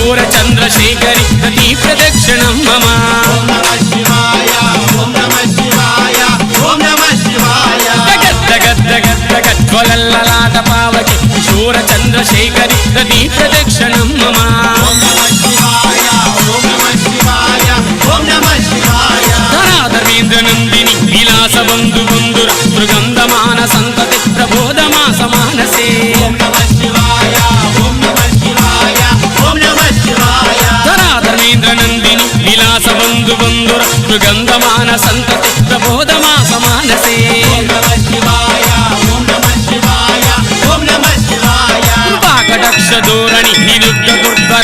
शूर चंद्रशेखरि प्रति प्रदक्षिणं मम ओम नमः शिवाय ओम नमः शिवाय ओम नमः शिवाय ज्वलल्ललाट पावके शूर चंद्रशेखरि प्रति प्रदक्षिणं मम ओम नमः शिवाय ओम नमः शिवाय ओम नमः शिवाय धराधर्मेन्द्र नंदिनी विलास बंधु बंधुर मृगंधमान संतति प्रबोधमास मानसे ओम नमः शिवाय ओम नमः शिवाय ओम नमः शिवाय धराधर्मेन्द्र नंदिनी विलास बंधु बंधुर मृगंधमान संतति प्रबोधमास मानसे